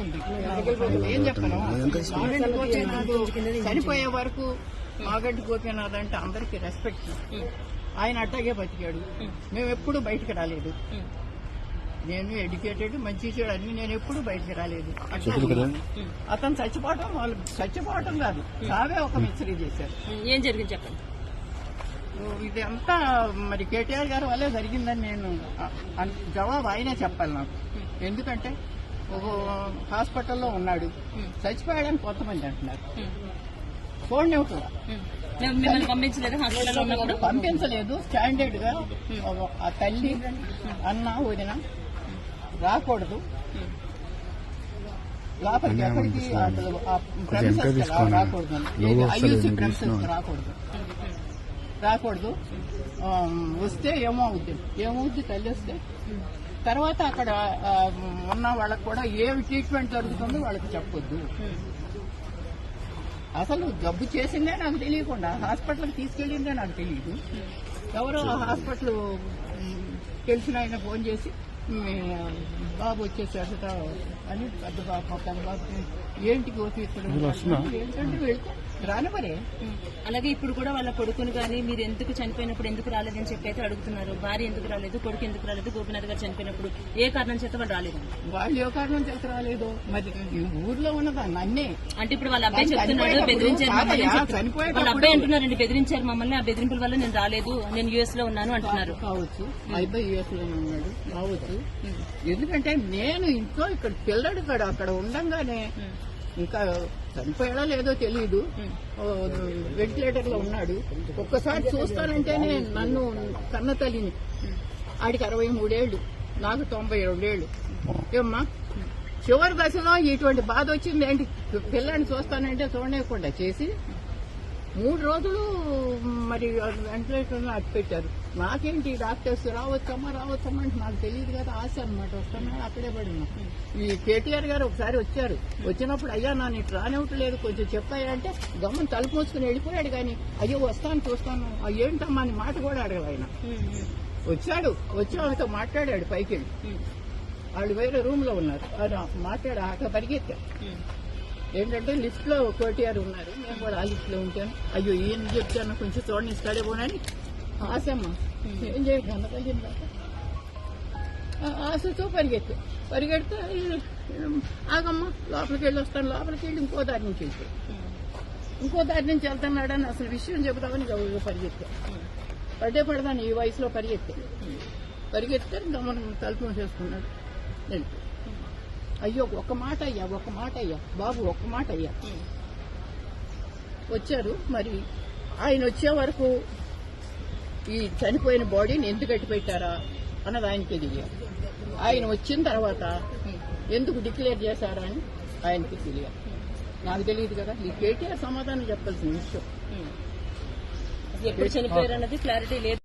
ఉంది. ఏం చెప్పను, మాగంటి గోపీనాథ్ చనిపోయే వరకు మాగంటి గోపీనాథ్ అంటే అందరికి రెస్పెక్ట్. ఆయన అట్టాగే బతికాడు. మేము ఎప్పుడు బయటకు రాలేదు. నేను ఎడ్యుకేటెడ్, మంచి చెడు అన్ని, నేను ఎప్పుడు బయటకు రాలేదు. అతను చచ్చిపోవటం, వాళ్ళు చచ్చిపోవటం కాదు, చావే ఒక మిస్టరీ చేశారు. ఏం జరిగింది చెప్పండి. ఇది అంతా మరి కేటీఆర్ గారి వల్లే జరిగిందని నేను జవాబు ఆయనే చెప్పాలి నాకు. ఎందుకంటే ఒక హాస్పిటల్లో ఉన్నాడు, చచ్చిపోయాడని కొంతమంది అంటున్నారు. చూడండి కూడా పంపించలేదు. స్టాండర్డ్ గా ఆ తల్లి అన్న వదిన రాకూడదు లోపలికి, ఎక్కడికి రాకూడదు, ఐయూసీ ప్రెమిసెస్ రాకూడదు. వస్తే ఏమవుద్ది తల్లి వస్తే తర్వాత అక్కడ ఉన్న వాళ్ళకి కూడా ఏమి ట్రీట్మెంట్ జరుగుతుందో వాళ్ళకి చెప్పొద్దు. అసలు జబ్బు చేసిందే నాకు తెలియకుండా హాస్పిటల్కి తీసుకెళ్ళిందే నాకు తెలియదు. ఎవరో హాస్పిటల్ తెలిసిన ఆయన ఫోన్ చేసి బాబు వచ్చేసాడట అని పెద్ద బాబు ఏంటి గోపీస్తాడు ఏంటంటే వెళ్తే రానివరే. అలాగే ఇప్పుడు కూడా వాళ్ళ కొడుకుని కానీ మీరు ఎందుకు చనిపోయినప్పుడు ఎందుకు రాలేదని చెప్పి అయితే అడుగుతున్నారు. భార్య ఎందుకు రాలేదు, కొడుకు ఎందుకు రాలేదు, గోపీనాథ్ గారు చనిపోయినప్పుడు ఏ కారణం చేత వాళ్ళు రాలేదు. వాళ్ళు ఏ కారణం చేత రాలేదు మరి ఊర్లో ఉన్నదాన్ని అన్నీ అంటే ఇప్పుడు వాళ్ళ అబ్బాయి చెప్తున్నాడు బెదిరించారు మమ్మల్ని. వాళ్ళ అబ్బాయి అంటున్నారండి బెదిరించారు మమ్మల్ని, ఆ బెదిరింపుల వల్ల నేను రాలేదు, నేను యుఎస్ లో ఉన్నాను అంటున్నారు. కావచ్చు, మా అబ్బాయి యుఎస్ లో ఉన్నాడు కావచ్చు. ఎందుకంటే నేను ఇంట్లో ఇక్కడ పిల్లడు అక్కడ ఉండంగానే ఇంకా చనిపోయాడో లేదో తెలియదు, వెంటిలేటర్ లో ఉన్నాడు. ఒక్కసారి చూస్తానంటేనే నన్ను కన్న తల్లిని, ఆడికి 63 ఏళ్లు, నాకు 92 ఏళ్లు. ఏమ్మా చివరి దశలో ఇటువంటి బాధ వచ్చింది ఏంటి? పిల్లాన్ని చూస్తానంటే చూడలేకుండా చేసి 3 రోజులు మరి వెంటిలేటర్ అట్టు పెట్టారు. నాకేంటి డాక్టర్స్ రావచ్చమ్మా అంటే నాకు తెలియదు కదా, ఆశ అనమాట. వస్తున్నా అక్కడే పడినా. ఈ కేటీఆర్ గారు ఒకసారి వచ్చారు, వచ్చినప్పుడు అయ్యా నన్ను ఇటు రానివ్వట్లేదు కొంచెం చెప్పాయా అంటే గమ్మని తలుపు మూసుకుని వెళ్ళిపోయాడు. కానీ అయ్యో వస్తాను చూస్తాను ఏంటమ్మా అని మాట కూడా అడగదు ఆయన. వచ్చాడు, వచ్చి ఆమెతో మాట్లాడాడు పైకి వెళ్ళి. వాళ్ళు వేరే రూమ్ లో ఉన్నారు, మాట్లాడా పరిగెత్తారు. ఏంటంటే లిఫ్ట్ లో కేటీఆర్ ఉన్నారు, నేను కూడా ఆ లిఫ్ట్ లో ఉంటాను. అయ్యో ఈయన చెప్తాను కొంచెం చూడండి ఇస్తాడే పోనని ఆశమ్మ ఏం చేయదు అన్న తగ్గింది దాకా ఆశతో పరిగెడితే ఆగమ్మ లోపలికి వెళ్ళి వస్తాను, లోపలికి వెళ్ళి ఇంకో దారి నుంచి వెళ్తున్నాడని అసలు విషయం చెబుతామని పరిగెత్తా. పడదాను ఈ వయసులో పరిగెత్తే గమనం తలుపు చేసుకున్నాడు. అయ్యో ఒక్క మాట అయ్యా బాబు ఒక్క మాట అయ్యా. వచ్చారు. మరి ఆయన వచ్చే వరకు ఈ చనిపోయిన బాడీని ఎందుకు కట్టి పెట్టారా అన్నది ఆయనకి తెలియాలి. ఆయన వచ్చిన తర్వాత ఎందుకు డిక్లేర్ చేశారా అని ఆయనకి తెలియాలి. నాకు తెలియదు కదా. ఈ కేటీఆర్ సమాధానం చెప్పాల్సిన విషయం. ఎప్పుడు చనిపోయారు అన్నది క్లారిటీ లేదు.